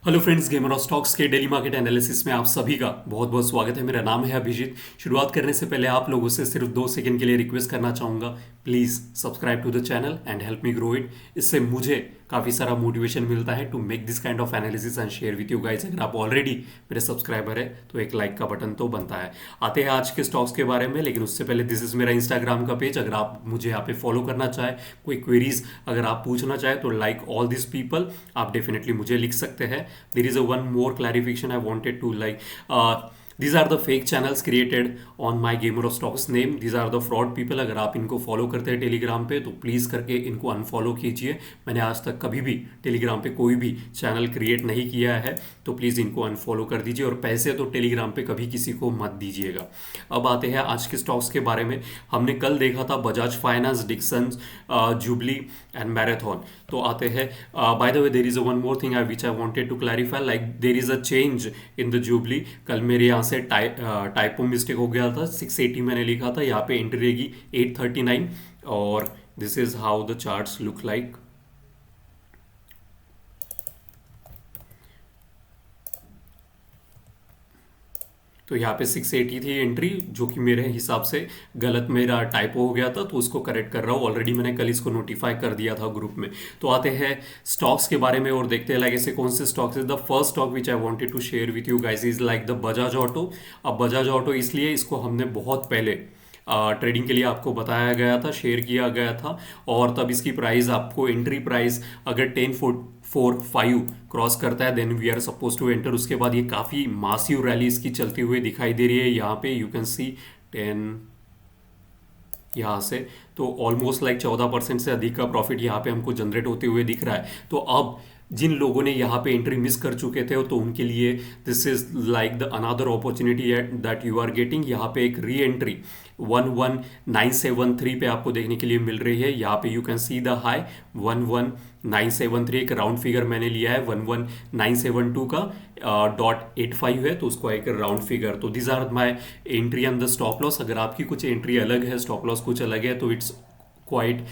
Hello friends, gamer of stocks के daily market analysis में आप सभी का बहुत बहुत स्वागत है। मेरा नाम है अभिजीत। शुरुआत करने से पहले आप लोगों से सिर्फ 2 सेकंड के लिए रिक्वेस्ट करना चाहूँगा। Please subscribe to the channel and help me grow it. इससे मुझे काफ़ी सारा मोटिवेशन मिलता है to make this kind of analysis and share with you guys. अगर आप ऑलरेडी मेरे सब्सक्राइबर है तो एक लाइक का बटन तो बनता है। आते हैं आज के स्टॉक्स के बारे में, लेकिन उससे पहले दिस इज़ मेरा इंस्टाग्राम का पेज। अगर आप मुझे यहाँ पे फॉलो करना चाहें, कोई क्वेरीज अगर आप पूछना चाहें तो लाइक ऑल दिस पीपल आप डेफिनेटली मुझे लिख सकते हैं। There is a one more clarification I wanted to these are the fake channels created on my Gamer of Stocks name. These are the fraud people. अगर आप इनको follow करते हैं टेलीग्राम पे तो प्लीज़ करके इनको अनफॉलो कीजिए। मैंने आज तक कभी भी टेलीग्राम पे कोई भी चैनल क्रिएट नहीं किया है, तो प्लीज़ इनको अनफॉलो कर दीजिए। और पैसे तो टेलीग्राम पे कभी किसी को मत दीजिएगा। अब आते हैं आज के स्टॉक्स के बारे में। हमने कल देखा था Bajaj finance, Dixon, Jubilee and Marathon. तो आते हैं, by the way there is one more thing which I wanted to clarify, like there is a change in the Jubilee. कल मेरे यहाँ से टाइपो मिस्टेक हो गया था, 680 मैंने लिखा था, यहाँ पे एंट्री रहेगी 839। और this is how the charts look like. तो यहाँ पे 680 थी एंट्री, जो कि मेरे हिसाब से गलत मेरा टाइपो हो गया था, तो उसको करेक्ट कर रहा हूँ। ऑलरेडी मैंने कल इसको नोटिफाई कर दिया था ग्रुप में। तो आते हैं स्टॉक्स के बारे में और देखते हैं लाइक ऐसे कौन से स्टॉक्स है। The first stock which I wanted to share with you guys is like the Bajaj auto. अब बजाज ऑटो इसलिए इसको हमने बहुत पहले ट्रेडिंग के लिए आपको बताया गया था, शेयर किया गया था, और तब इसकी प्राइस आपको एंट्री प्राइस अगर 10.45 क्रॉस करता है then we are suppose to enter. उसके बाद ये काफ़ी मासिव रैली इसकी चलती हुई दिखाई दे रही है। यहाँ पे यू कैन सी 10 यहाँ से, तो ऑलमोस्ट लाइक 14% से अधिक का प्रॉफिट यहाँ पे हमको जनरेट होते हुए दिख रहा है। तो अब जिन लोगों ने यहाँ पे एंट्री मिस कर चुके थे तो उनके लिए this is like the another opportunity that you are getting. यहाँ पे एक री एंट्री 11973 पे आपको देखने के लिए मिल रही है। यहाँ पे you can see the high 11973, एक राउंड फिगर मैंने लिया है 11972 का .85 है, तो उसको एक राउंड फिगर। तो this are my entry and the stop loss. अगर आपकी कुछ एंट्री अलग है, स्टॉप लॉस कुछ अलग है, तो इट्स क्वाइट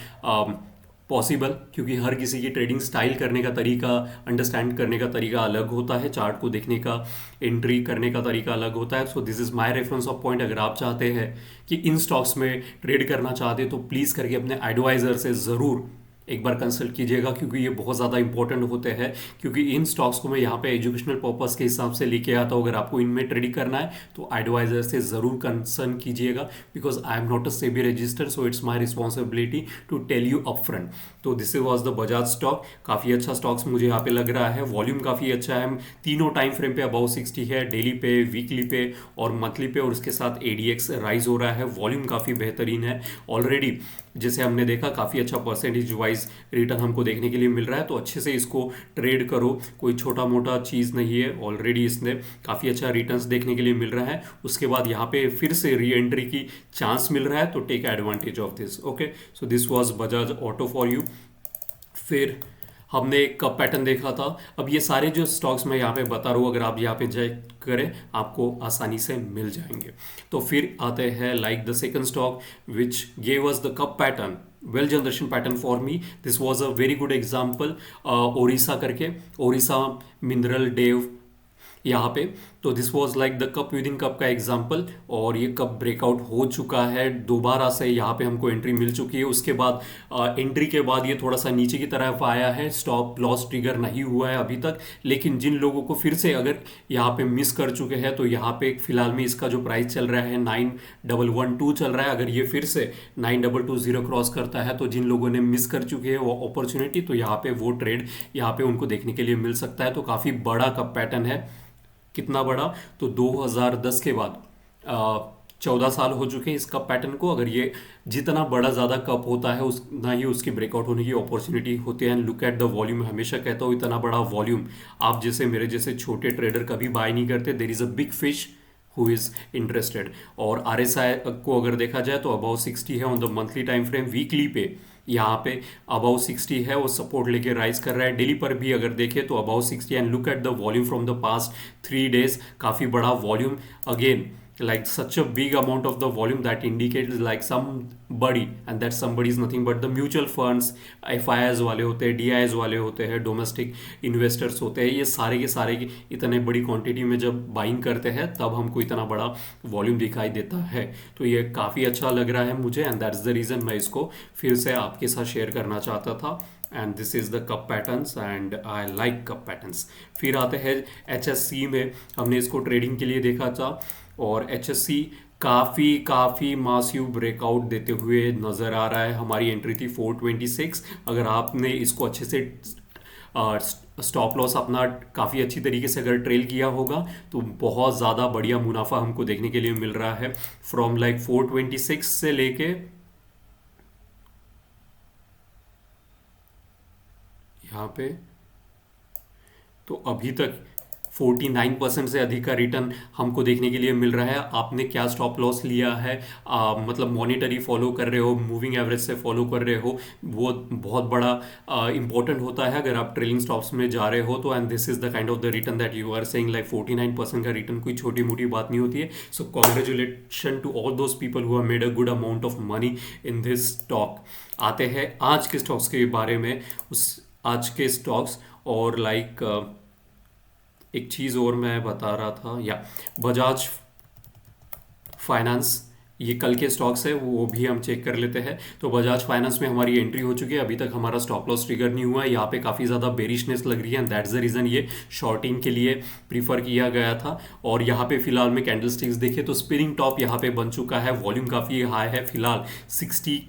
पॉसिबल, क्योंकि हर किसी की ट्रेडिंग स्टाइल करने का तरीका, अंडरस्टैंड करने का तरीका अलग होता है, चार्ट को देखने का, एंट्री करने का तरीका अलग होता है। So this is my reference of point. अगर आप चाहते हैं कि इन स्टॉक्स में ट्रेड करना चाहते हैं तो प्लीज़ करके अपने एडवाइज़र से ज़रूर एक बार कंसल्ट कीजिएगा, क्योंकि ये बहुत ज़्यादा इंपॉर्टेंट होते हैं। क्योंकि इन स्टॉक्स को मैं यहाँ पे एजुकेशनल पर्पस के हिसाब से लेके आता हूँ। अगर आपको इनमें ट्रेडिंग करना है तो एडवाइजर से ज़रूर कंसर्न कीजिएगा, because I am not a SEBI register, so it's my responsibility to tell you up front. तो this was the Bajaj stock. काफ़ी अच्छा स्टॉक्स मुझे यहाँ पे लग रहा है। वॉल्यूम काफ़ी अच्छा है, तीनों टाइम फ्रेम पे अबाउ 60 है, डेली पे, वीकली पे और मंथली पे, और उसके साथ ADX राइज हो रहा है। वॉल्यूम काफ़ी बेहतरीन है। ऑलरेडी जैसे हमने देखा काफ़ी अच्छा परसेंटेज वाइज रिटर्न हमको देखने के लिए मिल रहा है, तो अच्छे से इसको ट्रेड करो, कोई छोटा मोटा चीज़ नहीं है। ऑलरेडी इसने काफ़ी अच्छा रिटर्न्स देखने के लिए मिल रहा है। उसके बाद यहाँ पे फिर से री एंट्री की चांस मिल रहा है, तो take advantage of this. Okay, so this was Bajaj auto for you. फिर हमने एक कप पैटर्न देखा था। अब ये सारे जो स्टॉक्स मैं यहाँ पे बता रहा हूँ, अगर आप यहाँ पे चेक करें आपको आसानी से मिल जाएंगे। तो फिर आते हैं like the second stock which gave us the cup pattern, well generation pattern for me. This was a very good example, Odisha करके, ओडिशा मिनरल डेव यहाँ पे। तो this was like the cup with in cup का example, और ये cup breakout हो चुका है दोबारा से, यहाँ पे हमको एंट्री मिल चुकी है। उसके बाद एंट्री के बाद ये थोड़ा सा नीचे की तरफ आया है, स्टॉप लॉस ट्रिगर नहीं हुआ है अभी तक। लेकिन जिन लोगों को फिर से अगर यहाँ पे मिस कर चुके हैं, तो यहाँ पे फिलहाल में इसका जो प्राइस चल रहा है 9112 चल रहा है। अगर ये फिर से 9220 क्रॉस करता है, तो जिन लोगों ने मिस कर चुके हैं वो अपॉर्चुनिटी, तो यहाँ पे वो ट्रेड यहाँ पे उनको देखने के लिए मिल सकता है। तो काफ़ी बड़ा कप पैटर्न है। कितना बड़ा? तो 2010 के बाद 14 साल हो चुके हैं इस कप पैटर्न को। अगर ये जितना बड़ा ज़्यादा कप होता है उतना ही उसकी ब्रेकआउट होने की अपॉर्चुनिटी होती है। And look at the volume, हमेशा कहता हूँ इतना बड़ा वॉल्यूम आप जैसे मेरे जैसे छोटे ट्रेडर कभी बाय नहीं करते। There is a big fish who is interested. और RSI को अगर देखा जाए तो अबाउ 60 है on the monthly time frame. Weekly पे यहाँ पे अबाउ 60 है, वो सपोर्ट लेके राइज कर रहा है। डेली पर भी अगर देखें तो about 60। And look at the volume from the past 3 days, काफ़ी बड़ा volume. Again like such a big amount of the volume that indicates like somebody, and that somebody is nothing but the mutual funds, FIIs वाले होते हैं, DIs वाले होते हैं, domestic investors होते हैं, ये सारे के सारे की इतने बड़ी क्वांटिटी में जब बाइंग करते हैं तब हमको इतना बड़ा वॉल्यूम दिखाई देता है। तो ये काफ़ी अच्छा लग रहा है मुझे, एंड दैट्स द रीज़न मैं इसको फिर से आपके साथ शेयर करना चाहता था। And this is the cup patterns and I like cup patterns. फिर आते हैं HSC में, हमने इसको ट्रेडिंग के लिए देखा था, और HSC काफ़ी मासिव ब्रेकआउट देते हुए नज़र आ रहा है। हमारी एंट्री थी 426। अगर आपने इसको अच्छे से स्टॉप लॉस अपना काफ़ी अच्छी तरीके से अगर ट्रेल किया होगा तो बहुत ज़्यादा बढ़िया मुनाफा हमको देखने के लिए मिल रहा है। फ्रॉम लाइक 426 से लेके यहाँ पे, तो अभी तक 49% से अधिक का रिटर्न हमको देखने के लिए मिल रहा है। आपने क्या स्टॉप लॉस लिया है, मतलब मॉनिटरी फॉलो कर रहे हो, मूविंग एवरेज से फॉलो कर रहे हो, वो बहुत बड़ा इंपॉर्टेंट होता है अगर आप ट्रेलिंग स्टॉप्स में जा रहे हो तो। And this is the kind of the return that you are saying, like 49% का रिटर्न कोई छोटी मोटी बात नहीं होती है। So congratulation to all those people who have made a good amount of money in this stock. आते हैं आज के स्टॉक्स के बारे में। आज के स्टॉक्स, और लाइक एक चीज़ और मैं बता रहा था, या बजाज फाइनेंस, ये कल के स्टॉक्स है, वो भी हम चेक कर लेते हैं। तो बजाज फाइनेंस में हमारी एंट्री हो चुकी है, अभी तक हमारा स्टॉप लॉस ट्रिगर नहीं हुआ है। यहाँ पे काफ़ी ज़्यादा बेरिशनेस लग रही है, एंड दैट्स द रीज़न ये शॉर्टिंग के लिए प्रीफर किया गया था। और यहाँ पे फिलहाल में कैंडल स्टिक्स देखे तो स्पिनिंग टॉप यहाँ पे बन चुका है, वॉल्यूम काफ़ी हाई है, फिलहाल 60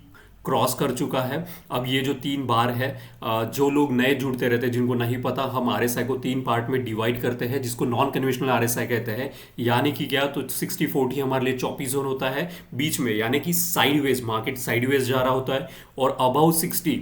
क्रॉस कर चुका है। अब ये जो 3 बार है, जो लोग नए जुड़ते रहते हैं, जिनको नहीं पता, हम RSI को 3 पार्ट में डिवाइड करते हैं, जिसको नॉन कन्वेंशनल RSI कहते हैं। यानी कि क्या, तो 60-40 हमारे लिए चॉपी जोन होता है बीच में, यानी कि साइडवेज, मार्केट साइडवेज जा रहा होता है, और अबाउ 60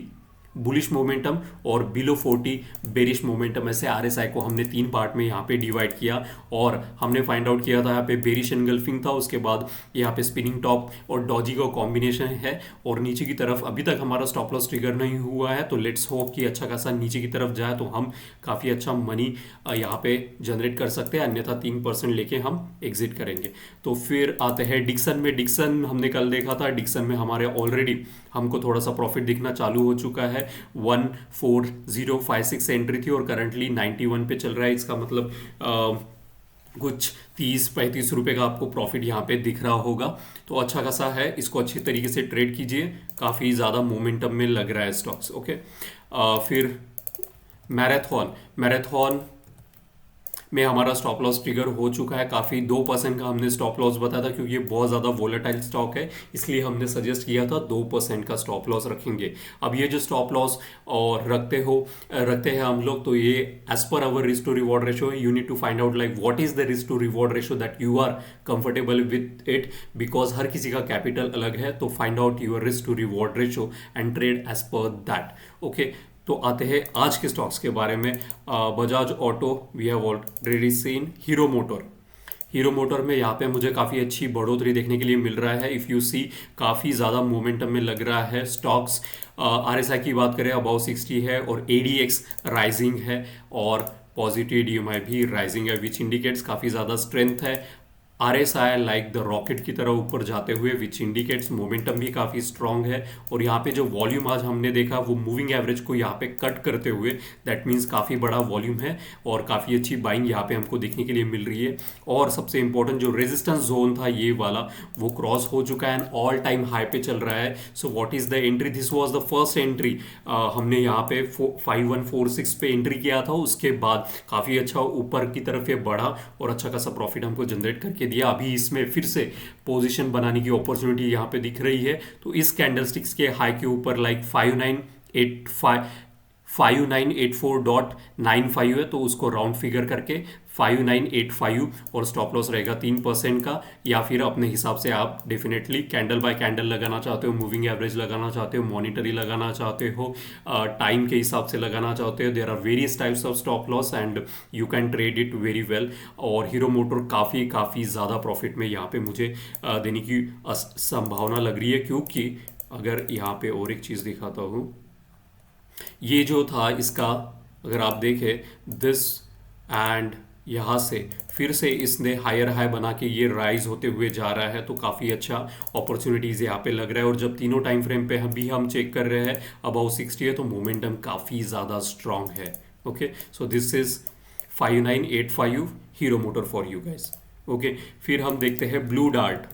बुलिश मोमेंटम और बिलो 40 बेरिश मोमेंटम। ऐसे RSI को हमने 3 पार्ट में यहाँ पे डिवाइड किया, और हमने फाइंड आउट किया था यहाँ पे बेरिश एनगल्फिंग था, उसके बाद यहाँ पे स्पिनिंग टॉप और डॉजी का कॉम्बिनेशन है, और नीचे की तरफ अभी तक हमारा स्टॉप लॉस ट्रिगर नहीं हुआ है। तो लेट्स होप कि अच्छा खासा नीचे की तरफ जाए तो हम काफ़ी अच्छा मनी यहाँ पे जनरेट कर सकते हैं, अन्यथा 3% लेके हम एग्जिट करेंगे। तो फिर आते हैं डिक्सन में। डिक्सन हमने कल देखा था, डिक्सन में हमारे ऑलरेडी हमको थोड़ा सा प्रॉफिट दिखना चालू हो चुका है। 14056 से एंट्री थी और करंटली 91 पे चल रहा है। इसका मतलब कुछ 30-35 रुपए का आपको प्रॉफिट यहाँ पे दिख रहा होगा, तो अच्छा खासा है। इसको अच्छी तरीके से ट्रेड कीजिए, काफ़ी ज़्यादा मोमेंटम में लग रहा है स्टॉक्स। ओके, फिर मैराथन में हमारा स्टॉप लॉस ट्रिगर हो चुका है। काफ़ी 2% का हमने स्टॉप लॉस बताया था, क्योंकि ये बहुत ज़्यादा वोलेटाइल स्टॉक है, इसलिए हमने सजेस्ट किया था 2% का स्टॉप लॉस रखेंगे। अब ये जो स्टॉप लॉस और रखते हैं हम लोग, तो ये as per our risk to reward ratio, you need to find out like what is the risk to reward ratio that you are comfortable with it, because हर किसी का कैपिटल अलग है। तो find out your risk to reward ratio and trade as per that. Okay, तो आते हैं आज के स्टॉक्स के बारे में। Bajaj auto we have already seen. Hero Motor में यहाँ पे मुझे काफ़ी अच्छी बढ़ोतरी देखने के लिए मिल रहा है। इफ़ यू सी, काफ़ी ज़्यादा मोमेंटम में लग रहा है स्टॉक्स। RSI की बात करें अबाउ 60 है, और ADX राइजिंग है, और पॉजिटिव DMI भी राइजिंग है, विच इंडिकेट्स काफ़ी ज़्यादा स्ट्रेंथ है। RSI लाइक द रॉकेट की तरह ऊपर जाते हुए, विच इंडिकेट्स मोमेंटम भी काफ़ी स्ट्रांग है। और यहाँ पे जो वॉल्यूम आज हमने देखा वो मूविंग एवरेज को यहाँ पे कट करते हुए, दैट मीन्स काफ़ी बड़ा वॉल्यूम है, और काफ़ी अच्छी बाइंग यहाँ पे हमको देखने के लिए मिल रही है। और सबसे इंपॉर्टेंट जो रेजिस्टेंस जोन था ये वाला, वो क्रॉस हो चुका है एंड ऑल टाइम हाई पे चल रहा है। So what is the entry, this was the first entry. हमने यहाँ पे 5146 पे एंट्री किया था, उसके बाद काफ़ी अच्छा ऊपर की तरफ ये बढ़ा और अच्छा खासा प्रॉफिट हमको जनरेट करके दिया। अभी इसमें फिर से पोजीशन बनाने की अपॉर्चुनिटी यहाँ पे दिख रही है। तो इस कैंडलस्टिक्स के हाई के ऊपर लाइक 5984.95 है, तो उसको राउंड फिगर करके 5985, और स्टॉप लॉस रहेगा 3% का। या फिर अपने हिसाब से आप डेफिनेटली कैंडल बाय कैंडल लगाना चाहते हो, मूविंग एवरेज लगाना चाहते हो, मॉनिटरी लगाना चाहते हो, टाइम के हिसाब से लगाना चाहते हो, there are various types of stop loss and you can trade it very well. और हीरो मोटर काफ़ी ज़्यादा प्रॉफिट में यहाँ पे मुझे देने की संभावना लग रही है, क्योंकि अगर यहाँ पे और एक चीज़ दिखाता हूँ, ये जो था इसका, अगर आप देखें दिस एंड यहाँ से फिर से इसने हायर हाई बना के ये राइज होते हुए जा रहा है, तो काफ़ी अच्छा अपॉर्चुनिटीज़ यहाँ पे लग रहा है। और जब तीनों टाइम फ्रेम पे भी हम चेक कर रहे हैं अबाउ 60 है, तो मोमेंटम काफ़ी ज़्यादा स्ट्रांग है। Okay, so this is 5985 hero motor for you guys. Okay, फिर हम देखते हैं blue dart.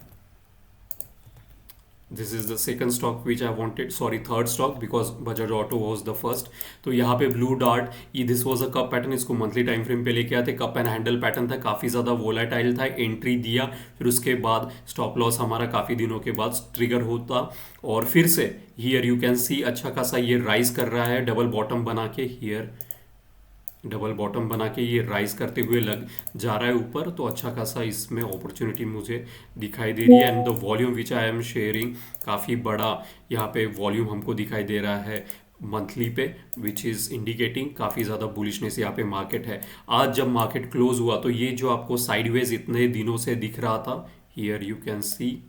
This is the second stock which I wanted, sorry third stock, because Bajaj auto was the first. तो यहाँ पे blue dart, this was a cup pattern, इसको monthly time frame पे लेके आते, कप एंड हैंडल पैटर्न था, काफ़ी ज़्यादा वोलाटाइल था, एंट्री दिया, फिर उसके बाद स्टॉप लॉस हमारा काफ़ी दिनों के बाद ट्रिगर होता, और फिर से हियर यू कैन सी अच्छा खासा ये राइज कर रहा है, डबल बॉटम बना के, हियर डबल बॉटम बना के ये राइज करते हुए लग जा रहा है ऊपर। तो अच्छा खासा इसमें अपॉर्चुनिटी मुझे दिखाई दे रही है। And the volume which I am sharing, काफ़ी बड़ा यहाँ पे वॉल्यूम हमको दिखाई दे रहा है मंथली पे, विच इज़ इंडिकेटिंग काफ़ी ज़्यादा बुलिशनेस यहाँ पे मार्केट है। आज जब मार्केट क्लोज हुआ तो ये जो आपको साइडवेज इतने दिनों से दिख रहा था, हियर यू कैन सी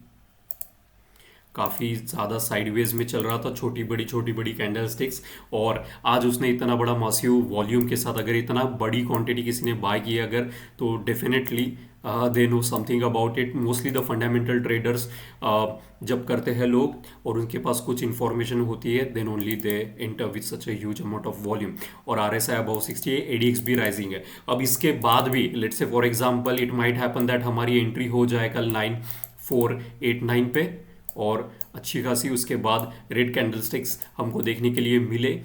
काफ़ी ज़्यादा साइडवेज में चल रहा था, छोटी बड़ी कैंडल स्टिक्स, और आज उसने इतना बड़ा मासिव वॉल्यूम के साथ अगर इतना बड़ी क्वांटिटी किसी ने बाय की अगर, तो definitely they know something about it. Mostly the fundamental traders जब करते हैं लोग और उनके पास कुछ इन्फॉर्मेशन होती है, then only they enter with such a huge amount of volume. और आर एस आई अबाउ 60 है, एडीएक्स भी राइजिंग है। अब इसके बाद भी let's say for example it might happen that हमारी एंट्री हो जाए कल 9489 पे, और अच्छी खासी उसके बाद रेड कैंडलस्टिक्स हमको देखने के लिए मिले,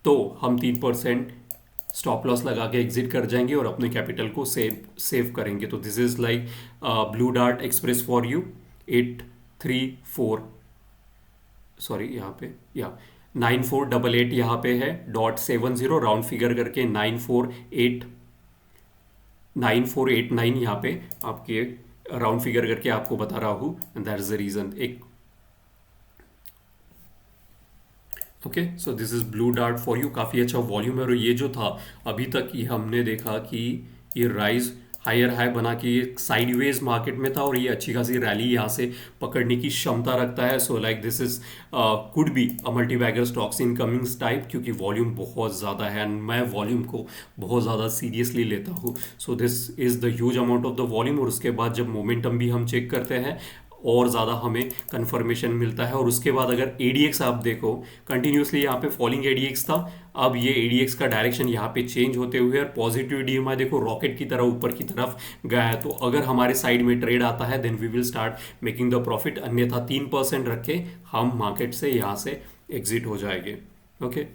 तो हम 3% स्टॉप लॉस लगा के एग्जिट कर जाएंगे और अपने कैपिटल को सेव करेंगे। तो this is like blue dart express for you 834, sorry यहाँ पे या 9488 यहाँ पे है .70 राउंड फिगर करके 9489 यहाँ पे आपके राउंड फिगर करके आपको बता रहा हूँ, and that is the reason. एक okay, so this is Blue Dart for you, काफ़ी अच्छा वॉल्यूम है। और ये जो था अभी तक ये हमने देखा कि ये राइज हायर हाई बना के ये साइडवेज मार्केट में था, और ये अच्छी खासी रैली यहाँ से पकड़ने की क्षमता रखता है। So like this is could be a multi bagger stocks in comings type, क्योंकि वॉल्यूम बहुत ज़्यादा है एंड मैं वॉल्यूम को बहुत ज़्यादा सीरियसली लेता हूँ। So this is the huge amount of the volume. और उसके बाद जब मोमेंटम भी हम चेक करते हैं और ज़्यादा हमें कंफर्मेशन मिलता है। और उसके बाद अगर एडीएक्स आप देखो, कंटिन्यूसली यहाँ पे फॉलिंग एडीएक्स था, अब ये एडीएक्स का डायरेक्शन यहाँ पे चेंज होते हुए और पॉजिटिव डीएमआई देखो रॉकेट की तरह ऊपर की तरफ गया है। तो अगर हमारे साइड में ट्रेड आता है then we will start making the profit, अन्यथा 3% रख के हम मार्केट से यहाँ से एग्जिट हो जाएंगे। ओके,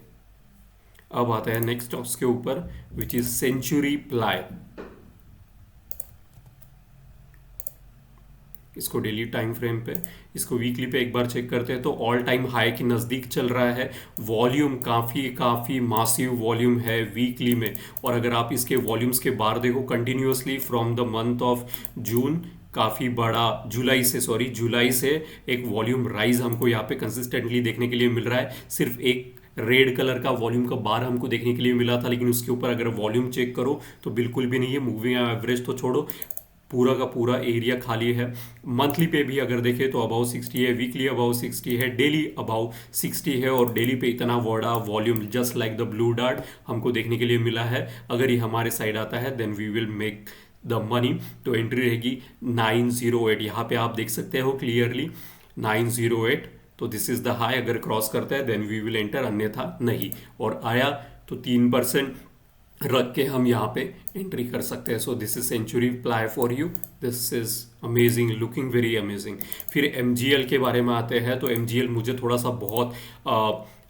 अब आता है नेक्स्ट स्टॉक्स के ऊपर विच इज सेंचुरी प्लाई। इसको डेली टाइम फ्रेम पे, इसको वीकली पे एक बार चेक करते हैं तो ऑल टाइम हाई के नज़दीक चल रहा है। वॉल्यूम काफ़ी मासिव वॉल्यूम है वीकली में। और अगर आप इसके वॉल्यूम्स के बाहर देखो continuously from the month of June, काफ़ी बड़ा जुलाई से एक वॉल्यूम राइज हमको यहाँ पे कंसिस्टेंटली देखने के लिए मिल रहा है। सिर्फ एक रेड कलर का वॉल्यूम का बार हमको देखने के लिए मिला था, लेकिन उसके ऊपर अगर वॉल्यूम चेक करो तो बिल्कुल भी नहीं है। मूविंग एवरेज तो छोड़ो, पूरा का पूरा एरिया खाली है। मंथली पे भी अगर देखें तो अबाउ 60 है, वीकली अबाउ 60 है, डेली अबाउ 60 है। और डेली पे इतना बड़ा volume just like the blue dart हमको देखने के लिए मिला है। अगर ये हमारे साइड आता है then we will make the money. तो एंट्री रहेगी 908, यहाँ पे आप देख सकते हो क्लियरली 908। तो दिस इज द हाई, अगर क्रॉस करता है देन वी विल एंटर, अन्यथा नहीं। और आया तो 3% रख के हम यहाँ पे एंट्री कर सकते हैं। So this is Century Ply for you, this is amazing, looking very amazing. फिर एमजीएल के बारे में आते हैं तो एमजीएल मुझे थोड़ा सा बहुत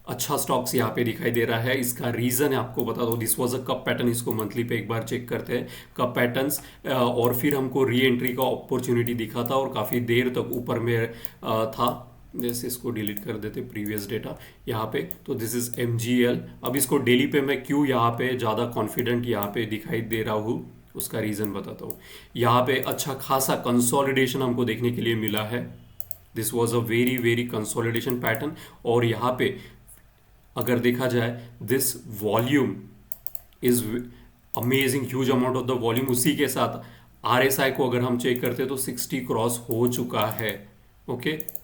अच्छा स्टॉक्स यहाँ पे दिखाई दे रहा है। इसका रीज़न है आपको बता दो, this was a cup pattern, इसको मंथली पे एक बार चेक करते हैं कप पैटर्न्स, और फिर हमको री एंट्री का अपॉर्चुनिटी दिखा था और काफ़ी देर तक ऊपर में था। जैसे इसको डिलीट कर देते प्रीवियस डेटा यहाँ पे। तो दिस इज एमजीएल। अब इसको डेली पे मैं क्यों यहाँ पे ज़्यादा कॉन्फिडेंट यहाँ पे दिखाई दे रहा हूँ, उसका रीज़न बताता हूँ। यहाँ पे अच्छा खासा कंसोलिडेशन हमको देखने के लिए मिला है। This was a very consolidation pattern. और यहाँ पे अगर देखा जाए this volume is amazing, huge amount of the volume. उसी के साथ आरएसआई को अगर हम चेक करते हैं तो 60 क्रॉस हो चुका है। ओके,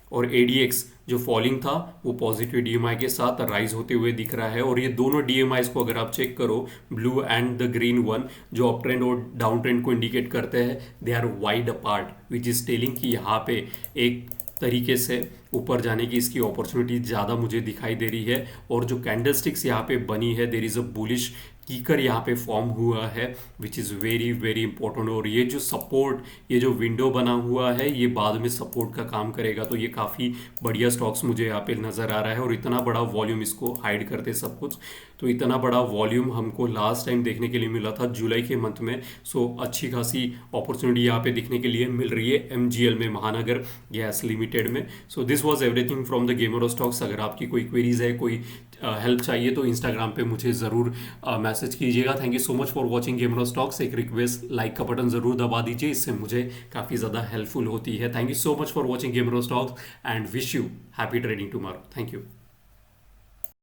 और एडीएक्स जो फॉलिंग था वो पॉजिटिव डीएमआई के साथ राइज होते हुए दिख रहा है। और ये दोनों डीएमआईज को अगर आप चेक करो, blue and the green one, जो अप ट्रेंड और डाउन ट्रेंड को इंडिकेट करते हैं, they are wide apart which is telling कि यहाँ पे एक तरीके से ऊपर जाने की इसकी अपॉर्चुनिटी ज़्यादा मुझे दिखाई दे रही है। और जो कैंडलस्टिक्स यहाँ पे बनी है, देर इज़ अ बुलिश कीकर यहाँ पे फॉर्म हुआ है which is very very important. और ये जो सपोर्ट, ये जो विंडो बना हुआ है, ये बाद में सपोर्ट का काम करेगा। तो ये काफ़ी बढ़िया स्टॉक्स मुझे यहाँ पे नज़र आ रहा है। और इतना बड़ा वॉल्यूम इसको हाइड करते सब कुछ, तो इतना बड़ा वॉल्यूम हमको लास्ट टाइम देखने के लिए मिला था जुलाई के मंथ में। सो अच्छी खासी अपॉर्चुनिटी यहाँ पे दिखने के लिए मिल रही है एमजीएल में, महानगर गैस लिमिटेड में। सो this was everything from the gamer stocks. अगर आपकी कोई क्वेरीज है, कोई हेल्प चाहिए, तो इंस्टाग्राम पे मुझे ज़रूर मैसेज कीजिएगा। Thank you so much for watching gamer stocks. एक रिक्वेस्ट, लाइक का बटन ज़रूर दबा दीजिए, इससे मुझे काफ़ी ज़्यादा हेल्पफुल होती है। Thank you so much for watching gamer stocks and wish you happy trading tomorrow. Thank you.